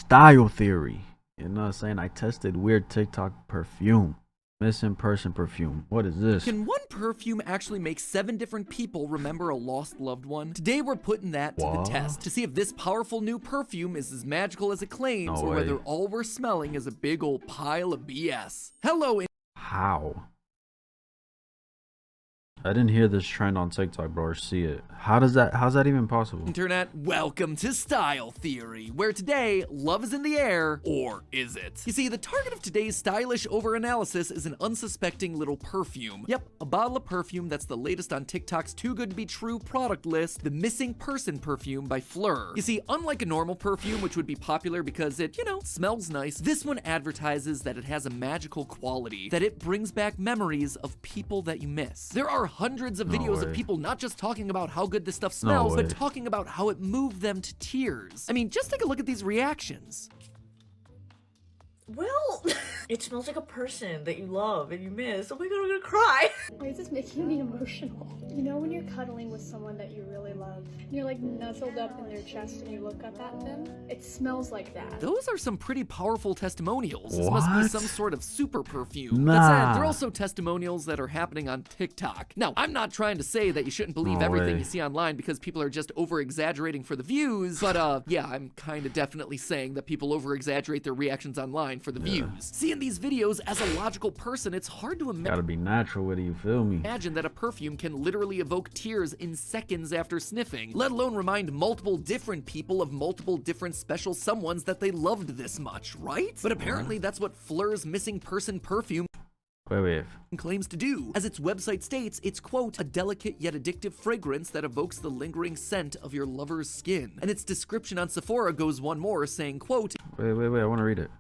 style theory. You know what I'm saying? I tested weird TikTok perfume. Missing person perfume. What is this? Can one perfume actually make 7 different people remember a lost loved one? Today we're putting that to the test to see if this powerful new perfume is as magical as it claims, or whether all we're smelling is a big old pile of BS. Hello. How? I didn't hear this trend on TikTok, bro, or see it. How's that even possible? Internet, welcome to Style Theory, where today, love is in the air, or is it? You see, the target of today's stylish over-analysis is an unsuspecting little perfume. Yep, a bottle of perfume that's the latest on TikTok's too good to be true product list, the Missing Person perfume by Fleur. You see, unlike a normal perfume, which would be popular because it, smells nice, this one advertises that it has a magical quality, that it brings back memories of people that you miss. There are hundreds of videos of people not just talking about how good this stuff smells, but talking about how it moved them to tears. I mean, just take a look at these reactions. Well, it smells like a person that you love and you miss. Oh my god, I'm gonna cry. Why is this making me emotional? You know when you're cuddling with someone that you really love, and you're like nuzzled up in their chest and you look up at them? It smells like that. Those are some pretty powerful testimonials. This must be some sort of super perfume. Nah. That said, there are also testimonials that are happening on TikTok. Now, I'm not trying to say that you shouldn't believe everything you see online because people are just over-exaggerating for the views, but yeah, I'm kind of definitely saying that people over-exaggerate their reactions online for the views. Seeing these videos as a logical person, it's hard to imagine. Gotta be natural with it, you feel me? Imagine that a perfume can literally evoke tears in seconds after sniffing, let alone remind multiple different people of multiple different special someones that they loved this much, right? But apparently that's what Fleur's Missing Person perfume claims to do. As its website states, it's, quote, a delicate yet addictive fragrance that evokes the lingering scent of your lover's skin. And its description on Sephora goes one more, saying, quote, wait, I want to read it.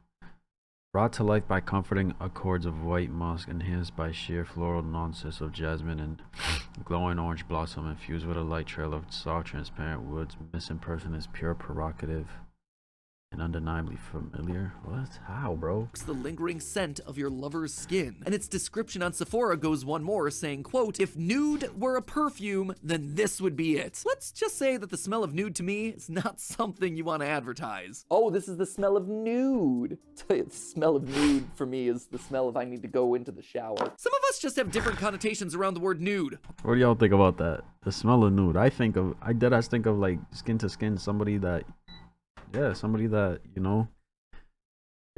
Brought to life by comforting accords of white musk, enhanced by sheer floral nuances of jasmine and glowing orange blossom, infused with a light trail of soft, transparent woods. Missing Person is pure, provocative, and undeniably familiar. What? How, bro? The lingering scent of your lover's skin. And its description on Sephora goes one more, saying, quote, if nude were a perfume, then this would be it. Let's just say that the smell of nude to me is not something you want to advertise. Oh, this is the smell of nude. The smell of nude for me is the smell of I need to go into the shower. Some of us just have different connotations around the word nude. What do y'all think about that? The smell of nude. I deadass think of like skin to skin, somebody that you're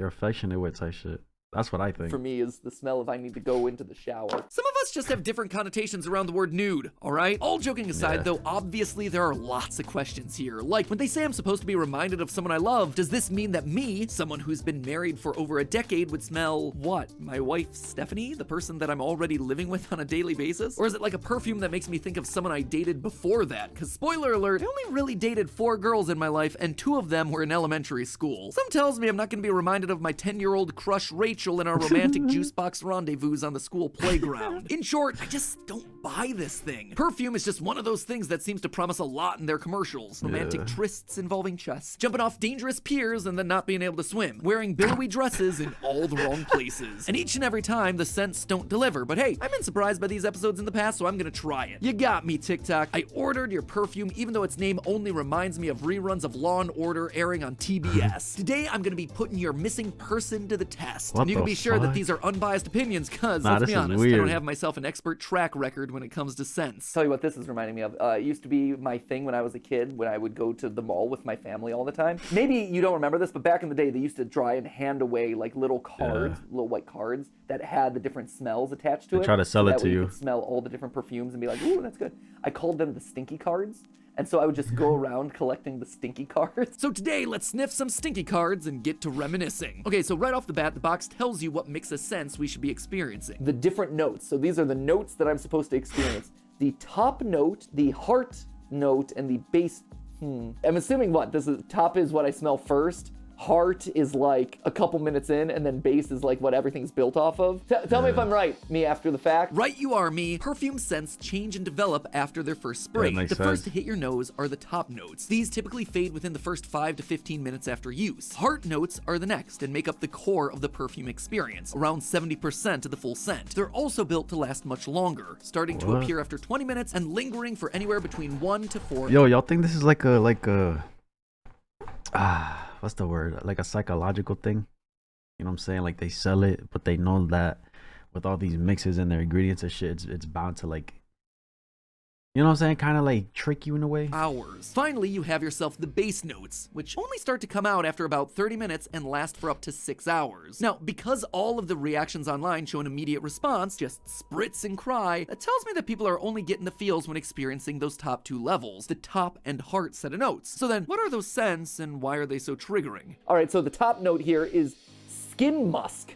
affectionate with type shit. That's what I think. For me is the smell of I need to go into the shower. Some of us just have different connotations around the word nude, all right? All joking aside, though, obviously there are lots of questions here. Like, when they say I'm supposed to be reminded of someone I love, does this mean that me, someone who's been married for over a decade, would smell, what? My wife, Stephanie? The person that I'm already living with on a daily basis? Or is it like a perfume that makes me think of someone I dated before that? Because spoiler alert, I only really dated 4 girls in my life, and 2 of them were in elementary school. Some tells me I'm not gonna be reminded of my 10-year-old crush Rachel in our romantic juice box rendezvous on the school playground. In short, I just don't buy this thing. Perfume is just one of those things that seems to promise a lot in their commercials. Romantic trysts involving chess, jumping off dangerous piers and then not being able to swim, wearing billowy dresses in all the wrong places. And each and every time, the scents don't deliver. But hey, I've been surprised by these episodes in the past, so I'm gonna try it. You got me, TikTok. I ordered your perfume, even though its name only reminds me of reruns of Law & Order airing on TBS. Today, I'm gonna be putting your missing person to the test. And you can be sure that these are unbiased opinions, cause let's be honest, I don't have myself an expert track record when it comes to scents. Tell you what this is reminding me of. It used to be my thing when I was a kid, when I would go to the mall with my family all the time. Maybe you don't remember this, but back in the day, they used to try and hand away like little cards, little white cards that had the different smells attached to it. They try to sell it to you. You could smell all the different perfumes and be like, ooh, that's good. I called them the stinky cards. And so I would just go around collecting the stinky cards. So today, let's sniff some stinky cards and get to reminiscing. Okay, so right off the bat, the box tells you what mix of scents we should be experiencing. The different notes. So these are the notes that I'm supposed to experience. The top note, the heart note, and the base. I'm assuming what? Top is what I smell first. Heart is like a couple minutes in, and then base is like what everything's built off of. Tell me if I'm right, me after the fact. Right you are, me. Perfume scents change and develop after their first spray. The first to hit your nose are the top notes. These typically fade within the first 5 to 15 minutes after use. Heart notes are the next and make up the core of the perfume experience, around 70% of the full scent. They're also built to last much longer, starting to appear after 20 minutes and lingering for anywhere between 1 to 4. Yo, y'all think this is like a what's the word? Like a psychological thing. You know what I'm saying? Like they sell it, but they know that with all these mixes and their ingredients and shit, it's bound to like, you know what I'm saying? Kind of like trick you in a way. Hours. Finally, you have yourself the base notes, which only start to come out after about 30 minutes and last for up to 6 hours. Now, because all of the reactions online show an immediate response, just spritz and cry, that tells me that people are only getting the feels when experiencing those top 2 levels, the top and heart set of notes. So then, what are those scents and why are they so triggering? All right, so the top note here is skin musk.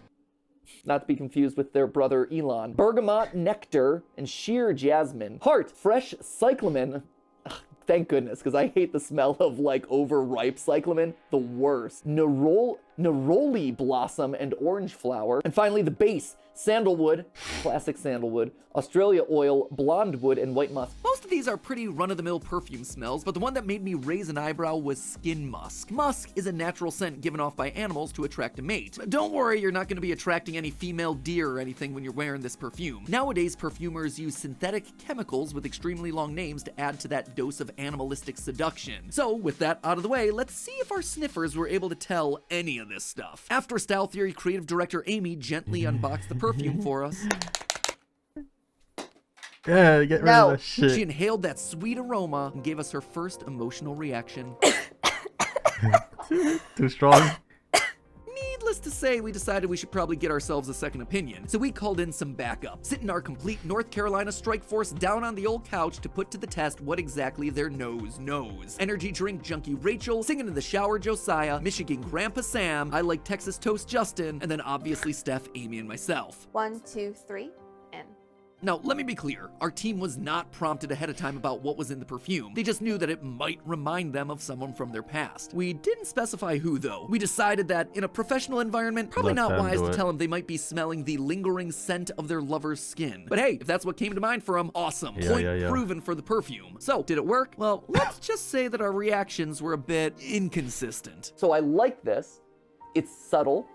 Not to be confused with their brother Elon. Bergamot, nectar, and sheer jasmine. Heart, fresh cyclamen. Ugh, thank goodness, because I hate the smell of like overripe cyclamen. The worst. Neroli blossom and orange flower. And finally the base, sandalwood, classic sandalwood, Australia oil, blonde wood, and white musk. Most of these are pretty run-of-the-mill perfume smells, but the one that made me raise an eyebrow was skin musk. Musk is a natural scent given off by animals to attract a mate. Don't worry, you're not going to be attracting any female deer or anything when you're wearing this perfume. Nowadays, perfumers use synthetic chemicals with extremely long names to add to that dose of animalistic seduction. So, with that out of the way, let's see if our sniffers were able to tell any of this stuff. After Style Theory creative director Amy gently unboxed the perfume for us, Yeah, get rid of that shit. she inhaled that sweet aroma and gave us her first emotional reaction. Too strong. Needless to say, we decided we should probably get ourselves a second opinion, so we called in some backup, sitting our complete North Carolina strike force down on the old couch to put to the test what exactly their nose knows. Energy drink junkie Rachel, singing in the shower Josiah, Michigan Grandpa Sam, I like Texas toast Justin, and then obviously Steph, Amy, and myself. 1, 2, 3, and... Now, let me be clear, our team was not prompted ahead of time about what was in the perfume. They just knew that it might remind them of someone from their past. We didn't specify who, though. We decided that in a professional environment, probably Let not them wise do to it. tell them they might be smelling the lingering scent of their lover's skin. But hey, if that's what came to mind for them, awesome. Yeah, Point yeah. proven for the perfume. So, did it work? Well, let's just say that our reactions were a bit inconsistent. So I like this. It's subtle.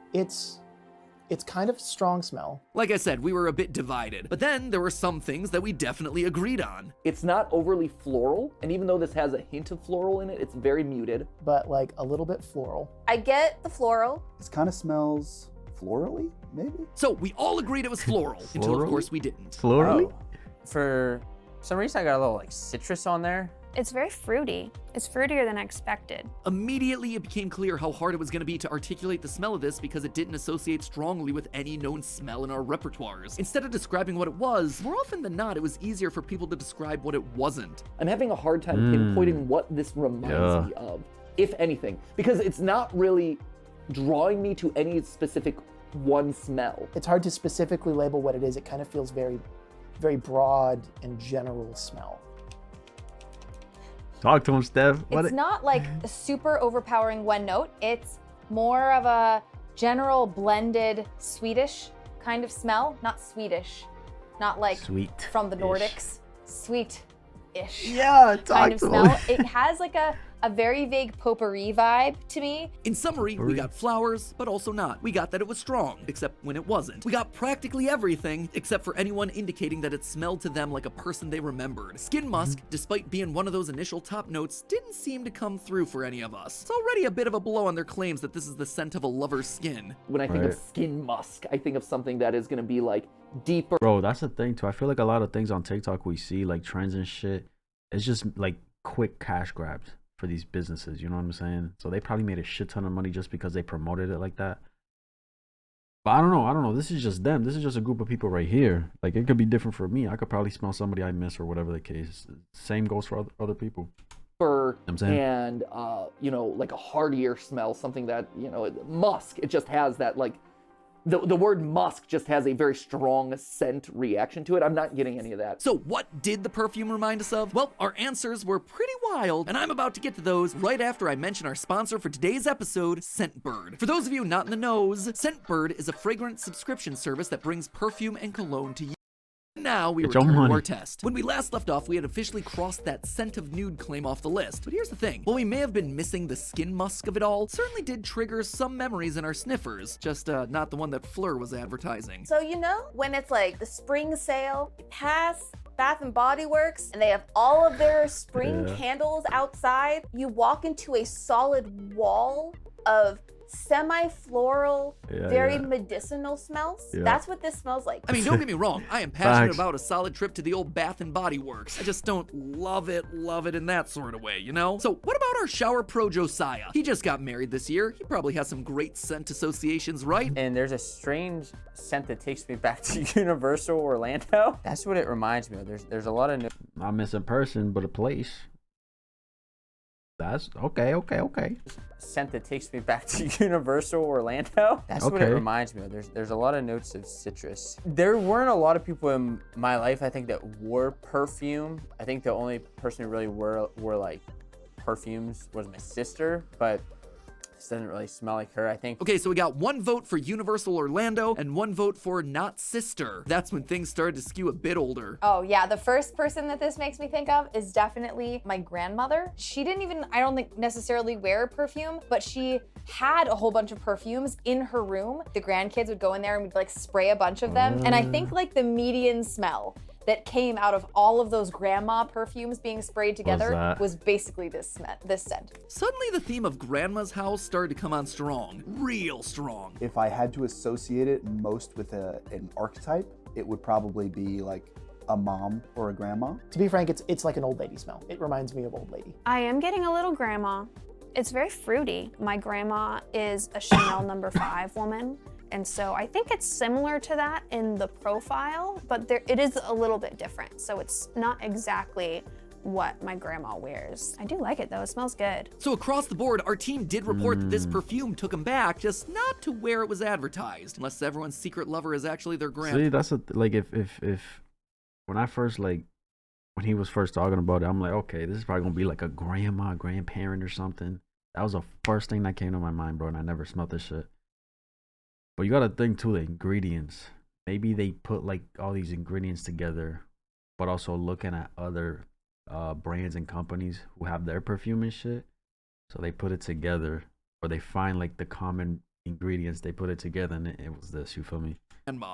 It's kind of strong smell. Like I said, we were a bit divided, but then there were some things that we definitely agreed on. It's not overly floral, and even though this has a hint of floral in it, it's very muted. But like a little bit floral. I get the floral. This kind of smells florally, maybe? So we all agreed it was floral, until of Floral? course we didn't. Florally? For some reason, I got a little like citrus on there. It's very fruity. It's fruitier than I expected. Immediately it became clear how hard it was going to be to articulate the smell of this because it didn't associate strongly with any known smell in our repertoires. Instead of describing what it was, more often than not, it was easier for people to describe what it wasn't. I'm having a hard time pinpointing what this reminds me of, if anything, because it's not really drawing me to any specific one smell. It's hard to specifically label what it is. It kind of feels very, very broad and general smell. Talk to him, Steph. It's not like a super overpowering one note. It's more of a general blended Swedish kind of smell. Not Swedish, not like Sweet. from the Nordics. Sweet-ish Yeah, kind of smell. It has like a very vague potpourri vibe to me. In summary, we got flowers, but also not. We got that it was strong, except when it wasn't. We got practically everything, except for anyone indicating that it smelled to them like a person they remembered. Skin musk, despite being one of those initial top notes, didn't seem to come through for any of us. It's already a bit of a blow on their claims that this is the scent of a lover's skin. When I think of skin musk, I think of something that is gonna be like deeper. Bro, that's the thing too. I feel like a lot of things on TikTok we see, like trends and shit, it's just like quick cash grabs for these businesses, you know what I'm saying? So they probably made a shit ton of money just because they promoted it like that. But I don't know. This is just them. This is just a group of people right here. Like, it could be different for me. I could probably smell somebody I miss or whatever the case. Same goes for other people. And you know, like a heartier smell, something that, you know, musk, it just has that like the word musk just has a very strong scent reaction to it. I'm not getting any of that. So what did the perfume remind us of? Well, our answers were pretty wild, and I'm about to get to those right after I mention our sponsor for today's episode, Scentbird. For those of you not in the knows, Scentbird is a fragrance subscription service that brings perfume and cologne to you. Now we return to our test. When we last left off, we had officially crossed that scent of nude claim off the list. But here's the thing. While we may have been missing the skin musk of it all, it certainly did trigger some memories in our sniffers. Just not the one that Fleur was advertising. So you know, when it's like the spring sale, you pass Bath and Body Works, and they have all of their spring candles outside, you walk into a solid wall of semi-floral, Yeah, very yeah. medicinal smells. Yeah. That's what this smells like. I mean, don't get me wrong, I am passionate Facts. about a solid trip to the old Bath and Body Works. I just don't love it in that sort of way, you know? So what about our shower pro Josiah? He just got married this year. He probably has some great scent associations, right? And there's a strange scent that takes me back to Universal Orlando. That's what it reminds me of. There's a lot of Not missing person, but a place. That's okay. scent that takes me back to Universal Orlando. That's what it Okay. reminds me of. There's a lot of notes of citrus. There weren't a lot of people in my life, I think, that wore perfume. I think the only person who really wore like perfumes was my sister, but this doesn't really smell like her, I think. Okay, so we got 1 vote for Universal Orlando and 1 vote for not sister. That's when things started to skew a bit older. Oh yeah, the first person that this makes me think of is definitely my grandmother. She didn't even, I don't think necessarily wear perfume, but she had a whole bunch of perfumes in her room. The grandkids would go in there and we'd like spray a bunch of them. And I think like the median smell that came out of all of those grandma perfumes being sprayed together that? was basically this scent. Suddenly the theme of grandma's house started to come on strong, real strong. If I had to associate it most with an archetype, it would probably be like a mom or a grandma. To be frank, it's like an old lady smell. It reminds me of old lady. I am getting a little grandma. It's very fruity. My grandma is a Chanel No. 5 woman. And so I think it's similar to that in the profile, but it is a little bit different. So it's not exactly what my grandma wears. I do like it though, it smells good. So across the board, our team did report that this perfume took him back, just not to where it was advertised, unless everyone's secret lover is actually their grandma. See, that's like if when I first when he was first talking about it, I'm like, okay, this is probably gonna be like a grandma, grandparent or something. That was the first thing that came to my mind, bro, and I never smelled this shit. But you gotta think too, the ingredients. Maybe they put like all these ingredients together, but also looking at other brands and companies who have their perfume and shit. So they put it together, or they find like the common ingredients, they put it together, and it was this. You feel me?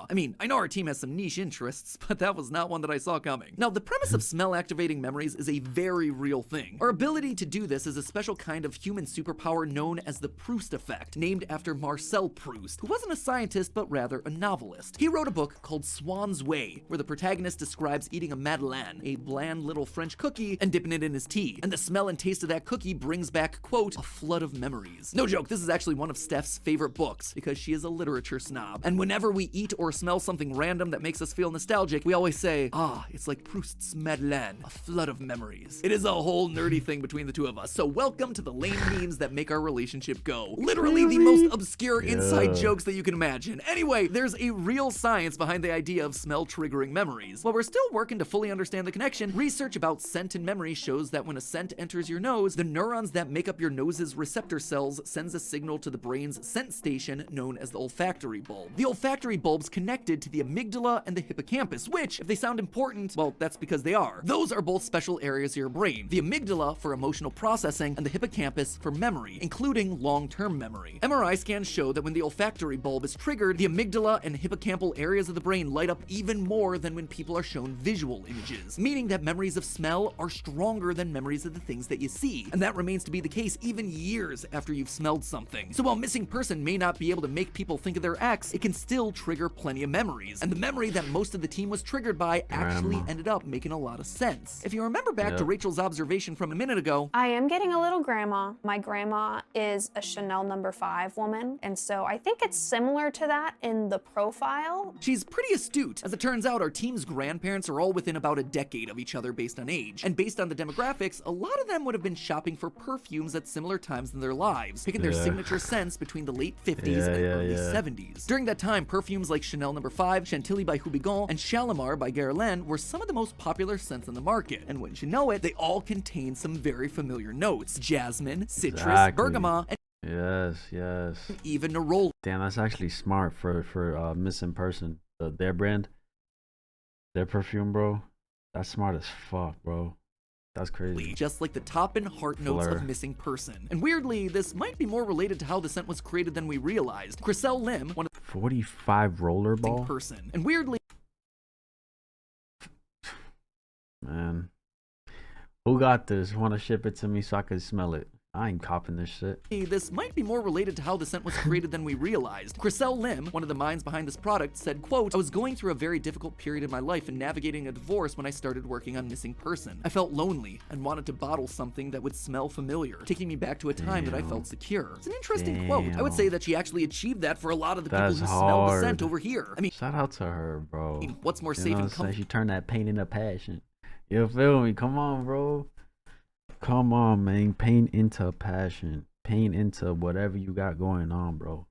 I mean, I know our team has some niche interests, but that was not one that I saw coming. Now, the premise of smell activating memories is a very real thing. Our ability to do this is a special kind of human superpower known as the Proust effect, named after Marcel Proust, who wasn't a scientist, but rather a novelist. He wrote a book called Swan's Way, where the protagonist describes eating a madeleine, a bland little French cookie, and dipping it in his tea. And the smell and taste of that cookie brings back, quote, a flood of memories. No joke, this is actually one of Steph's favorite books, because she is a literature snob. And whenever we eat or smell something random that makes us feel nostalgic, we always say, ah, it's like Proust's Madeleine, a flood of memories. It is a whole nerdy thing between the two of us, so welcome to the lame memes that make our relationship go. Literally the most obscure inside jokes that you can imagine. Anyway, there's a real science behind the idea of smell triggering memories. While we're still working to fully understand the connection, research about scent and memory shows that when a scent enters your nose, the neurons that make up your nose's receptor cells sends a signal to the brain's scent station known as the olfactory bulb. The olfactory bulb's connected to the amygdala and the hippocampus, which, if they sound important, well, that's because they are. Those are both special areas of your brain. The amygdala for emotional processing and the hippocampus for memory, including long-term memory. MRI scans show that when the olfactory bulb is triggered, the amygdala and hippocampal areas of the brain light up even more than when people are shown visual images, meaning that memories of smell are stronger than memories of the things that you see. And that remains to be the case even years after you've smelled something. So while missing person may not be able to make people think of their ex, it can still trigger plenty of memories. And the memory that most of the team was triggered by actually ended up making a lot of sense. If you remember back to Rachel's observation from a minute ago, I am getting a little grandma. My grandma is a Chanel No. 5 woman, and so I think it's similar to that in the profile. she's pretty astute. As it turns out, our team's grandparents are all within about a decade of each other based on age. And based on the demographics, a lot of them would have been shopping for perfumes at similar times in their lives, picking their signature scents between the late 50s and early 70s. During that time, perfumes like Chanel No. 5, Chantilly by Houbigant, and Shalimar by Guerlain were some of the most popular scents on the market. And wouldn't you know it, they all contain some very familiar notes. Jasmine, citrus, bergamot, and Yes. even neroli. Damn, that's actually smart for missing person. Their brand, their perfume, bro. That's smart as fuck, bro. That's crazy. Just like the top and heart notes Fleur. of Missing Person. And weirdly, this might be more related to how the scent was created than we realized. Chriselle Lim, one of 45 Missing rollerball. Person. And weirdly, Man, who got this? Want to ship it to me so I can smell it? I ain't copping this shit. This might be more related to how the scent was created than we realized. Chriselle Lim, one of the minds behind this product, said, quote, "I was going through a very difficult period in my life and navigating a divorce when I started working on Missing Person. I felt lonely and wanted to bottle something that would smell familiar, taking me back to a time that I felt secure." It's an interesting quote. I would say that she actually achieved that for a lot of the people who smell the scent over here. I mean, shout out to her, bro. What's more You safe know and what I'm saying? comfortable? She turned that pain into passion. You feel me? Come on, bro. Come on, man. Pain into passion. Pain into whatever you got going on, bro.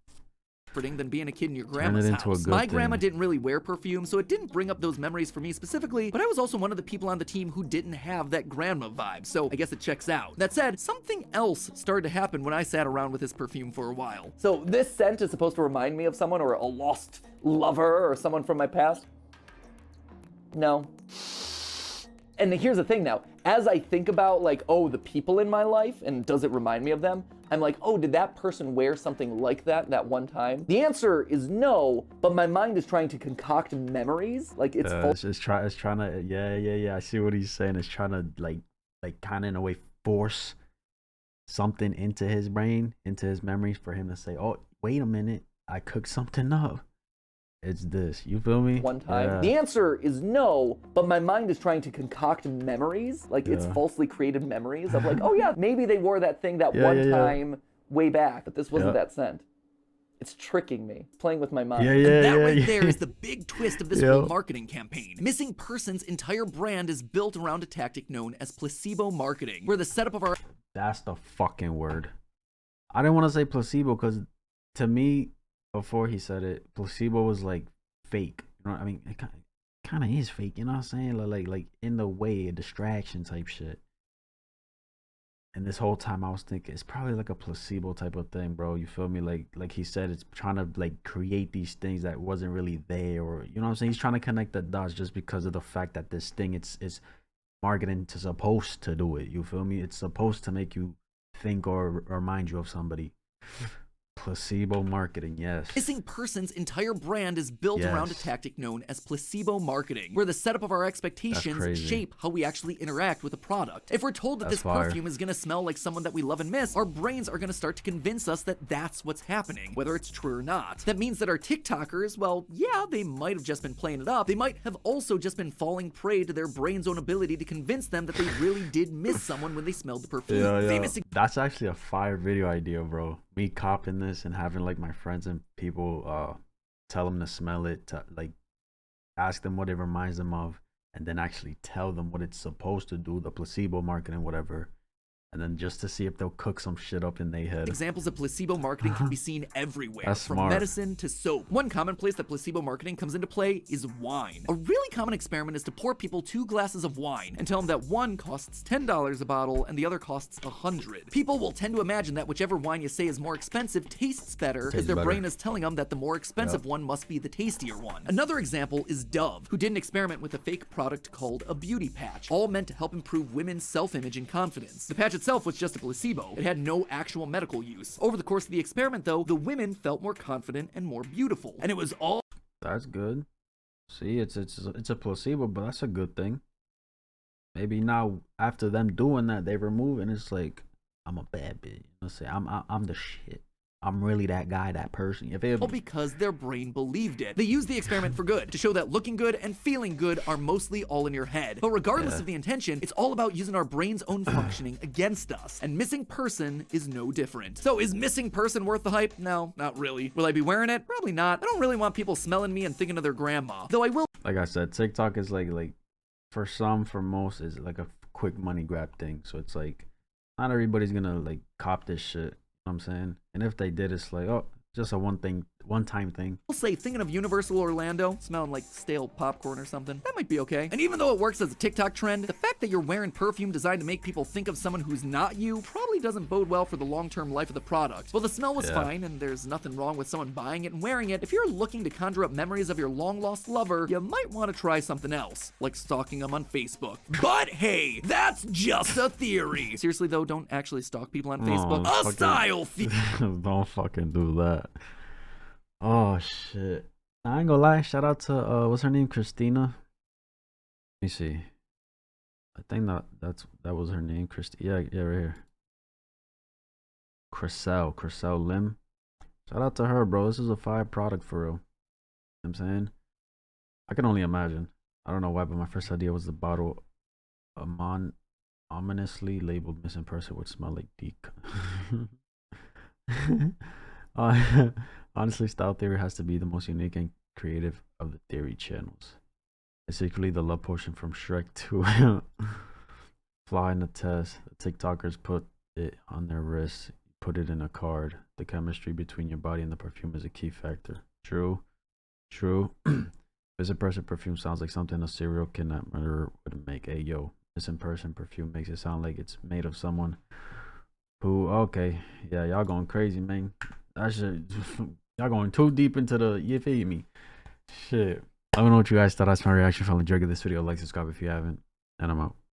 Than being a kid in your Turn grandma's it into a house. good My grandma thing. didn't really wear perfume, so it didn't bring up those memories for me specifically, but I was also one of the people on the team who didn't have that grandma vibe, so I guess it checks out. That said, something else started to happen when I sat around with this perfume for a while. So this scent is supposed to remind me of someone or a lost lover or someone from my past? No. And here's the thing now, as I think about like, oh, the people in my life and does it remind me of them? I'm like, oh, did that person wear something like that one time? The answer is no, but my mind is trying to concoct memories. Like it's trying to, yeah. I see what he's saying. It's trying to like kind of in a way force something into his brain, into his memories for him to say, oh, wait a minute, I cooked something up. It's this, you feel me? One time. Yeah. The answer is no, but my mind is trying to concoct memories. Like it's falsely created memories of like, oh yeah, maybe they wore that thing that one time way back, but this wasn't that scent. It's tricking me, playing with my mind. And that right there is the big twist of this whole marketing campaign. Missing Person's entire brand is built around a tactic known as placebo marketing, where the setup of our... That's the fucking word. I didn't want to say placebo because to me, before he said it, placebo was like fake. You know what I mean? It kind of is fake. You know what I'm saying? Like in the way, a distraction type shit. And this whole time I was thinking it's probably like a placebo type of thing, bro. You feel me? Like he said, it's trying to like create these things that wasn't really there, or you know what I'm saying? He's trying to connect the dots just because of the fact that this thing it's marketing to supposed to do it. You feel me? It's supposed to make you think or remind you of somebody. Placebo marketing, yes. Missing Person's entire brand is built around a tactic known as placebo marketing, where the setup of our expectations shape how we actually interact with a product. If we're told that this perfume is gonna smell like someone that we love and miss, our brains are gonna start to convince us that that's what's happening, whether it's true or not. That means that our TikTokers, well, yeah, they might have just been playing it up. They might have also just been falling prey to their brain's own ability to convince them that they really did miss someone when they smelled the perfume. That's actually a fire video idea, bro. Me copping this and having like my friends and people tell them to smell it, to like ask them what it reminds them of, and then actually tell them what it's supposed to do, the placebo marketing, whatever, and then just to see if they'll cook some shit up in their head. Examples of placebo marketing can be seen everywhere, That's from smart. medicine to soap. One common place that placebo marketing comes into play is wine. A really common experiment is to pour people 2 glasses of wine and tell them that one costs $10 a bottle and the other costs $100. People will tend to imagine that whichever wine you say is more expensive tastes better because their brain is telling them that the more expensive one must be the tastier one. Another example is Dove, who did an experiment with a fake product called a beauty patch, all meant to help improve women's self-image and confidence. The patch itself was just a placebo. It had no actual medical use. Over the course of the experiment, though, the women felt more confident and more beautiful. And it was all... That's good. See, it's a placebo, but that's a good thing. Maybe now after them doing that, they remove and it's like, I'm a bad bitch. Let's say I'm the shit. I'm really that guy, that person. You feel me? Because their brain believed it. They used the experiment for good, to show that looking good and feeling good are mostly all in your head. But regardless of the intention, it's all about using our brain's own functioning against us. And Missing Person is no different. So is Missing Person worth the hype? No, not really. Will I be wearing it? Probably not. I don't really want people smelling me and thinking of their grandma. Though I will... Like I said, TikTok is like for some, for most, is like a quick money grab thing. So it's like, not everybody's gonna like cop this shit. You know what I'm saying? And if they did, it's like, oh, just a one-time thing. I'll say, thinking of Universal Orlando, smelling like stale popcorn or something, that might be okay. And even though it works as a TikTok trend, the fact that you're wearing perfume designed to make people think of someone who's not you probably doesn't bode well for the long-term life of the product. Well, the smell was fine, and there's nothing wrong with someone buying it and wearing it. If you're looking to conjure up memories of your long-lost lover, you might want to try something else, like stalking them on Facebook. But hey, that's just a theory. Seriously though, don't actually stalk people on Facebook. A style theory. Don't fucking do that. Oh shit. I ain't gonna lie, shout out to what's her name? Christina. Let me see. I think that was her name, Christina. Yeah, right here. Cressel Lim. Shout out to her, bro. This is a fire product for real. You know what I'm saying? I can only imagine. I don't know why, but my first idea was the bottle ominously labeled missing person would smell like deek. Honestly, Style Theory has to be the most unique and creative of the theory channels. It's secretly the love potion from Shrek to Fly in the Test. The TikTokers put it on their wrists, put it in a card. The chemistry between your body and the perfume is a key factor. True. Missing person perfume sounds like something a serial kidnap murderer would make. Hey yo, missing person perfume makes it sound like it's made of someone who, okay, yeah, y'all going crazy, man. That shit, y'all going too deep into the, you feel me? Shit. I don't know what you guys thought. That's my reaction. If you enjoyed this video, like, subscribe if you haven't, and I'm out.